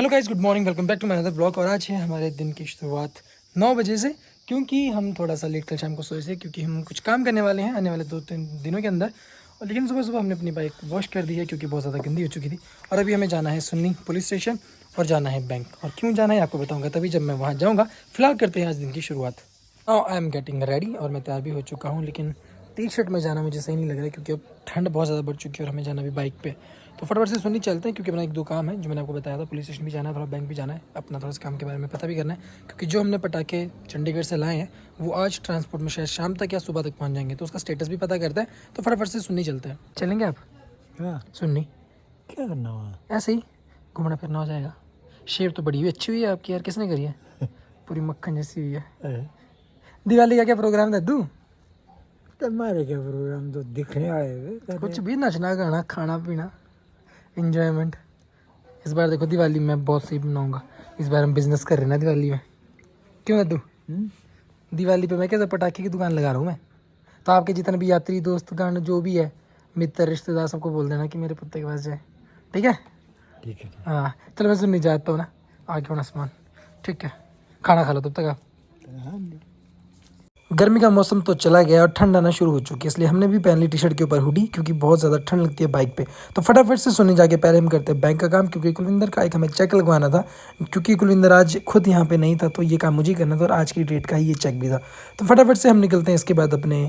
Hello guys, good morning, welcome back to my another blog. और आज है हमारे दिन की शुरुआत 9 बजे से, क्योंकि हम थोड़ा सा लेट कल शाम को सोए थे, क्योंकि हम कुछ काम करने वाले हैं आने वाले 2-3 दिनों के अंदर। और लेकिन सुबह सुबह हमने अपनी बाइक वॉश कर दी है, क्योंकि बहुत ज़्यादा गंदी हो चुकी थी। और अभी हमें जाना है सुन्नी पुलिस स्टेशन और जाना है बैंक। और क्यों जाना है आपको बताऊँगा तभी जब मैं वहाँ जाऊँगा। फिलहाल करते हैं आज दिन की शुरुआत। आई एम गेटिंग रेडी और मैं तैयार भी हो चुका हूँ, लेकिन टी शर्ट में जाना मुझे सही नहीं लग रहा है, क्योंकि अब ठंड बहुत ज़्यादा बढ़ चुकी है और हमें जाना भी बाइक पे। तो फटाफट से सुननी चलते हैं, क्योंकि अपना 1-2 काम है जो मैंने आपको बताया था। पुलिस स्टेशन भी जाना है, थोड़ा बैंक भी जाना है, अपना थोड़ा सा काम के बारे में पता भी करना है, क्योंकि जो हमने पटाखे चंडीगढ़ से लाए हैं वो आज ट्रांसपोर्ट में शायद शाम तक या सुबह तक पहुंच जाएंगे, तो उसका स्टेटस भी पता करता है। तो फटाफट से सुननी चलते हैं। चलेंगे आप? हाँ, सुननी क्या करना वहाँ? ऐसे ही घूमना फिरना हो जाएगा। शेप तो बड़ी हुई अच्छी हुई है आपकी यार, किसने करी है? पूरी मक्खन जैसी हुई है। दिवाली का क्या प्रोग्राम है दू? तुम्हारे क्या प्रोग्राम तो दिखने आए हुए कुछ भी, नचना गाना खाना पीना एंजॉयमेंट। इस बार देखो दिवाली मैं बहुत सही बनाऊंगा। इस बार हम बिजनेस कर रहे हैं ना दिवाली में, क्यों दद्दू? दिवाली पे मैं कैसे पटाखे की दुकान लगा रहा हूँ मैं। तो आपके जितने भी यात्री दोस्तगण जो भी है, मित्र रिश्तेदार, सबको बोल देना कि मेरे पुत्र के पास जाए, ठीक है? ठीक है। हाँ चलो, मैं सुनने जाता हूँ ना, आगे होना सामान, ठीक है? खाना खा लो तब तक आप। गर्मी का मौसम तो चला गया और ठंड आना शुरू हो चुकी है, इसलिए हमने भी पहन ली टी शर्ट के ऊपर हुडी, क्योंकि बहुत ज़्यादा ठंड लगती है बाइक पे। तो फटाफट से सोने जाके पहले हम करते हैं बैंक का काम, क्योंकि कुलविंदर का एक हमें चेक लगवाना था, क्योंकि कुलविंदर आज खुद यहाँ पे नहीं था, तो ये काम मुझे ही करना था और आज की डेट का ही ये चेक भी था। तो फटाफट से हम निकलते हैं इसके बाद अपने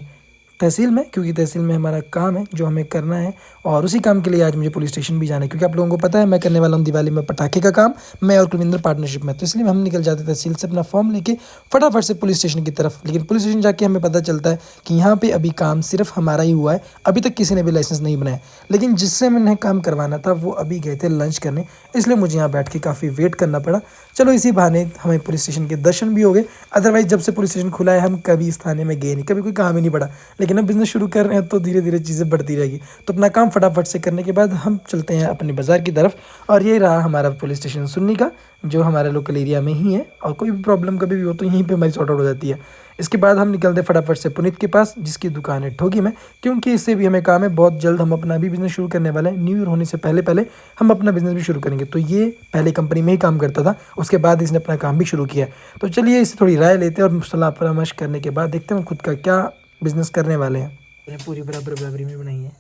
तहसील में, क्योंकि तहसील में हमारा काम है जो हमें करना है। और उसी काम के लिए आज मुझे पुलिस स्टेशन भी जाना है, क्योंकि आप लोगों को पता है मैं करने वाला हूँ दिवाली में पटाखे का काम, मैं और कुलविंदर पार्टनरशिप में। तो इसलिए हम निकल जाते हैं तहसील से अपना फॉर्म लेके फटाफट से पुलिस स्टेशन की तरफ। लेकिन पुलिस स्टेशन जाके हमें पता चलता है कि यहाँ पे अभी काम सिर्फ हमारा ही हुआ है, अभी तक किसी ने भी लाइसेंस नहीं बनाया। लेकिन जिससे मैंने काम करवाना था वो अभी गए थे लंच करने, इसलिए मुझे यहाँ बैठ के काफ़ी वेट करना पड़ा। चलो इसी बहाने हमें पुलिस स्टेशन के दर्शन भी हो गए। अदरवाइज जब से पुलिस स्टेशन खुला है हम कभी इस थाने में गए नहीं, कभी कोई काम ही नहीं पड़ा। लेकिन अब बिजनेस शुरू कर रहे हैं तो धीरे धीरे चीज़ें बढ़ती रहेगी। तो अपना काम फटाफट से करने के बाद हम चलते हैं अपने बाज़ार की तरफ। और ये रहा हमारा पुलिस स्टेशन सुन्नी का, जो हमारे लोकल एरिया में ही है। और कोई भी प्रॉब्लम कभी भी हो तो यहीं पे हमारी सॉर्ट आउट हो जाती है। इसके बाद हम निकलते फटाफट से पुनीत के पास, जिसकी दुकान है ठोगी में, क्योंकि इससे भी हमें काम है। बहुत जल्द हम अपना भी बिज़नेस शुरू करने वाले हैं। न्यू ईयर होने से पहले पहले हम अपना बिज़नेस भी शुरू करेंगे। तो ये पहले कंपनी में ही काम करता था, उसके बाद इसने अपना काम भी शुरू किया। तो चलिए इससे थोड़ी राय लेते हैं और सलाह परामर्श करने के बाद देखते हैं खुद का क्या बिज़नेस करने वाले हैं। पूरी बराबर बराबरी में बनाई है।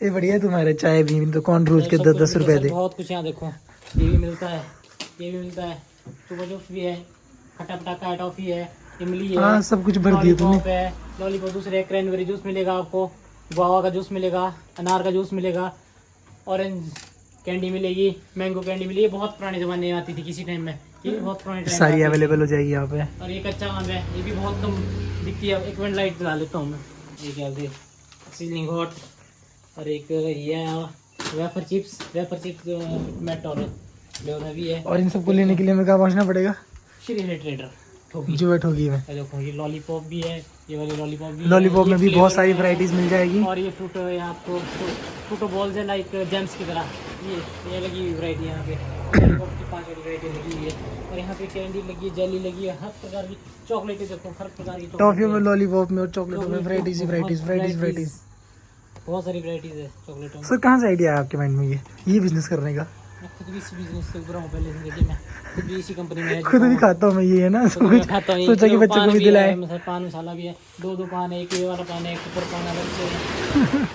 ये बढ़िया है तुम्हारे चाय भी, तो कौन रोज के 10-10 रुपए दे। बहुत कुछ यहाँ देखो, ये भी मिलता है, ये भी मिलता है, सुपर जूस भी है, खट्टा पटाखा टॉफी है, इमली है, हाँ सब कुछ भर दिया तुमने। लॉलीपॉप है, लॉलीपॉप दूसरे क्रैनबेरी जूस मिलेगा आपको, गुआवा का जूस मिलेगा, अनार का जूस मिलेगा, ऑरेंज कैंडी मिलेगी, मैंगो कैंडी मिलेगी। बहुत पुराने ज़माने में आती थी किसी टाइम में, ये बहुत पुराने टाइम सारी अवेलेबल हो जाएगी यहाँ पे। और ये कच्चा आम है, ये भी बहुत कम दिखती है। एक मिनट लाइट जला लेता हूँ मैं। ये क्या है, सीजनिंग हॉट। और एक ये वेफर चिप्स मेटोर फ्लेवर भी है। और इन सबको लेने के लिए हमें कहाँ पहुँचना पड़ेगा? श्री ट्रेडर जो है ठोगी में। देखो ये लॉलीपॉप भी है, ये वाले लॉलीपॉप भी लॉलीपॉप है, में भी बहुत सारी वैरायटीज मिल जाएगी। और ये फ्रूट है आपको, फ्रूटो बॉल्स है लाइक जेम्स की तरह। ये लगी हुई वैरायटी यहाँ पे, लॉलीपॉप की 5 वाली वैरायटी लगी हुई है। और यहाँ पे कैंडी लगी है, जेली लगी है, हर प्रकार की चॉकलेटें देखो, हर प्रकार की टॉफियों में, लॉलीपॉप में और चॉकलेटों में वैरायटीज बहुत सारी वैरायटीज है चॉकलेटों में। सर कहाँ से आइडिया है आपके माइंड में ये बिजनेस करने का? मैं खुद भी इसी बिजनेस से उभरा हूँ पहले जिंदगी में, खुद भी इसी कंपनी में खुद भी खाता हूँ मैं, ये है ना खाता हूँ। सोचा कि बच्चों को भी दिलाए। पान मसाला भी है, 2 पान है, एक ये वाला पान है, एक ऊपर पान अलग से।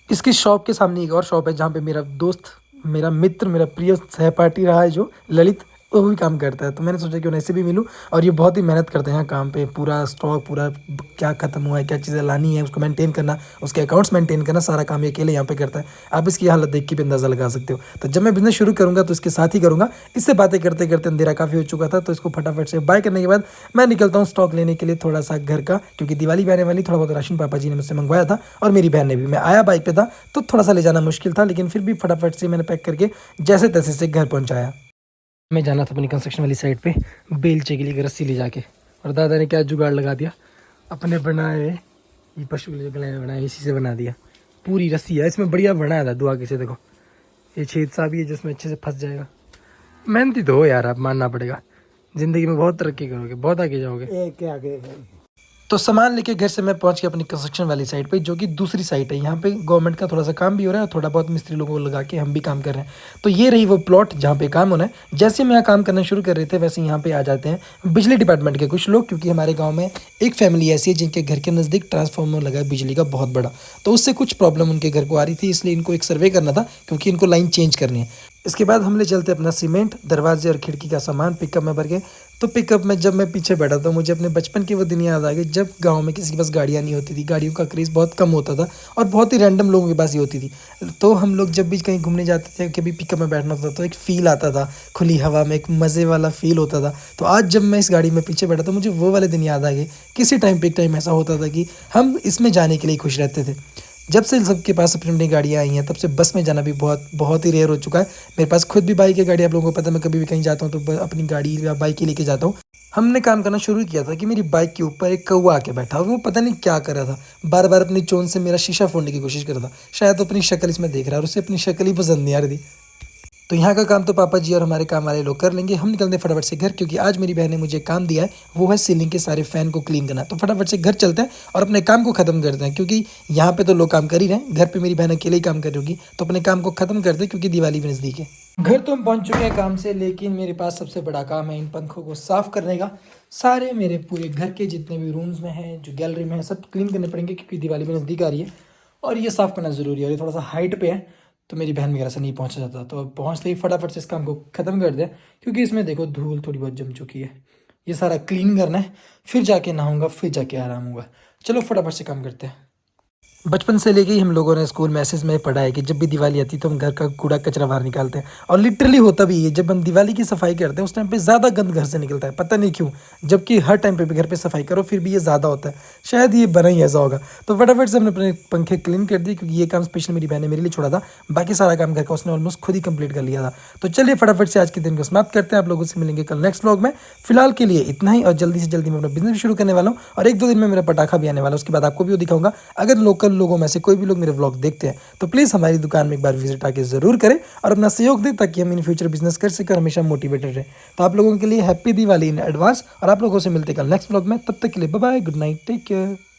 इसकी शॉप के सामने एक और शॉप है, जहाँ पे मेरा दोस्त, मेरा मित्र, मेरा प्रिय सहपाठी रहा है जो ललित, वो भी काम करता है। तो मैंने सोचा कि उन्हें ऐसे भी मिलूं। और ये बहुत ही मेहनत करते हैं यहाँ काम पे, पूरा स्टॉक, पूरा क्या खत्म हुआ है, क्या चीज़ें लानी है, उसको मेंटेन करना, उसके अकाउंट्स मेंटेन करना, सारा काम ये अकेले यहाँ पे करता है। आप इसकी हालत देख के भी अंदाज़ा लगा सकते हो। तो जब मैं बिजनेस शुरू करूँगा तो इसके साथ ही करूँगा। इससे बातें करते करते अंधेरा काफ़ी हो चुका था, तो इसको फटाफट से बाय करने के बाद मैं निकलता हूँ स्टॉक लेने के लिए थोड़ा सा घर का, क्योंकि दिवाली भी आने वाली। थोड़ा बहुत राशन पापा जी ने मुझसे मंगवाया था और मेरी बहन ने भी। मैं आया बाइक पे था तो थोड़ा सा ले जाना मुश्किल था, लेकिन फिर भी फटाफट से मैंने पैक करके जैसे तैसे से घर पहुँचाया। मैं जाना था अपनी कंस्ट्रक्शन वाली साइड पे बेलचे के लिए रस्सी ले जाके, और दादा ने क्या जुगाड़ लगा दिया, अपने बनाए ये पशु के लिए गले बनाए, इसी से बना दिया। पूरी रस्सी है इसमें, बढ़िया बनाया था दुआ के से। देखो ये छेद सा भी है जिसमें अच्छे से फंस जाएगा। मेहनती तो हो यार, आप मानना पड़ेगा। ज़िंदगी में बहुत तरक्की करोगे, बहुत आगे जाओगे। एक के आगे तो सामान लेके घर से मैं पहुंच गया अपनी कंस्ट्रक्शन वाली साइट पे, जो कि दूसरी साइट है। यहाँ पे गवर्नमेंट का थोड़ा सा काम भी हो रहा है और थोड़ा बहुत मिस्त्री लोगों को लगा के हम भी काम कर रहे हैं। तो ये रही वो प्लॉट जहाँ पे काम होना है। जैसे हम यहाँ काम करना शुरू कर रहे थे वैसे यहाँ पे आ जाते हैं बिजली डिपार्टमेंट के कुछ लोग, क्योंकि हमारे गाँव में एक फैमिली ऐसी है जिनके घर के नज़दीक ट्रांसफार्मर लगा है बिजली का बहुत बड़ा। तो उससे कुछ प्रॉब्लम उनके घर को आ रही थी, इसलिए इनको एक सर्वे करना था क्योंकि इनको लाइन चेंज करनी है। इसके बाद हम ले चलते अपना सीमेंट, दरवाजे और खिड़की का सामान पिकअप में भर के। तो पिकअप में जब मैं पीछे बैठा था मुझे अपने बचपन की वो दिन याद आ गई जब गांव में किसी के पास गाड़ियाँ नहीं होती थी, गाड़ियों का क्रेज़ बहुत कम होता था और बहुत ही रैंडम लोगों के पास ही होती थी। तो हम लोग जब भी कहीं घूमने जाते थे, कभी पिकअप में बैठना होता था तो एक फ़ील आता था, खुली हवा में एक मज़े वाला फ़ील होता था। तो आज जब मैं इस गाड़ी में पीछे बैठा तो मुझे वो वाले दिन याद आ गए। किसी टाइम पे एक टाइम ऐसा होता था कि हम इसमें जाने के लिए खुश रहते थे। जब से सबके पास अपनी अपनी गाड़ियाँ आई हैं तब से बस में जाना भी बहुत बहुत ही रेयर हो चुका है। मेरे पास खुद भी बाइक है, गाड़ी आप लोगों को पता है। मैं कभी भी कहीं जाता हूँ तो अपनी गाड़ी या बाइक ही लेके जाता हूँ। हमने काम करना शुरू किया था कि मेरी बाइक के ऊपर एक कौवा आके बैठा, वो पता नहीं क्या कर रहा था, बार बार अपनी चोंच से मेरा शीशा फोड़ने की कोशिश कर रहा था। शायद तो अपनी शक्ल इसमें देख रहा है और उसे अपनी शक्ल ही पसंद नहीं आ रही थी। तो यहाँ का काम तो पापा जी और हमारे काम वाले लोग कर लेंगे। हम निकलते हैं फटाफट से घर, क्योंकि आज मेरी बहन ने मुझे काम दिया है, वो है सीलिंग के सारे फ़ैन को क्लीन करना। तो फटाफट से घर चलते हैं और अपने काम को ख़त्म करते हैं, क्योंकि यहाँ पे तो लोग काम कर ही रहे हैं, घर पे मेरी बहन अकेले ही काम कर रही होगी। तो अपने काम को ख़त्म करते हैं क्योंकि दिवाली भी नज़दीक है। घर तो हम पहुँच चुके हैं काम से, लेकिन मेरे पास सबसे बड़ा काम है इन पंखों को साफ़ करने का। सारे मेरे पूरे घर के जितने भी रूम्स में हैं, जो गैलरी में है, सब क्लीन करने पड़ेंगे क्योंकि दिवाली भी नज़दीक आ रही है और ये साफ़ करना ज़रूरी है। और ये थोड़ा सा हाइट पे है तो मेरी बहन वगैरह से नहीं पहुंचा जाता। तो अब पहुंचते ही फटाफट से इस काम को ख़त्म कर दें, क्योंकि इसमें देखो धूल थोड़ी बहुत जम चुकी है। ये सारा क्लीन करना है, फिर जाके नहाऊंगा, फिर जाके आराम होगा। चलो फटाफट से काम करते हैं। बचपन से लेके ही हम लोगों ने स्कूल मैसेज में पढ़ा है कि जब भी दिवाली आती है तो हम घर का कूड़ा कचरा बाहर निकालते हैं। और लिटरली होता भी है, जब हम दिवाली की सफाई करते हैं उस टाइम पे ज़्यादा गंद घर से निकलता है, पता नहीं क्यों। जबकि हर टाइम पे भी घर पे सफाई करो फिर भी ये ज़्यादा होता है, शायद ये बना ही ऐसा होगा। तो फटाफट से हमने अपने पंखे क्लीन कर दिए, क्योंकि ये काम स्पेशल मेरी बहन ने मेरे लिए छोड़ा था। बाकी सारा काम घर का उसने ऑलमोस्ट खुद ही कंप्लीट कर लिया था। तो चलिए फटाफट से आज के दिन को समाप्त करते हैं। आप लोगों से मिलेंगे कल नेक्स्ट व्लॉग में। फिलहाल के लिए इतना ही, और जल्दी से जल्दी मैं अपना बिजनेस शुरू करने वाला हूँ और 1-2 दिन में मेरा पटाखा भी आने वाला है। उसके बाद आपको भी वो दिखाऊंगा। अगर लोकल लोगों में से कोई भी लोग मेरे व्लॉग देखते हैं तो प्लीज़ हमारी दुकान में एक बार विजिट आके ज़रूर करें और अपना सहयोग दें, ताकि हम इन फ्यूचर बिजनेस कर सकें और हमेशा मोटिवेटेड रहें। तो आप लोगों के लिए हैप्पी दिवाली इन एडवांस, और आप लोगों से मिलते हैं कल नेक्स्ट व्लॉग में। तब तक के लिए bye bye, good night, take care.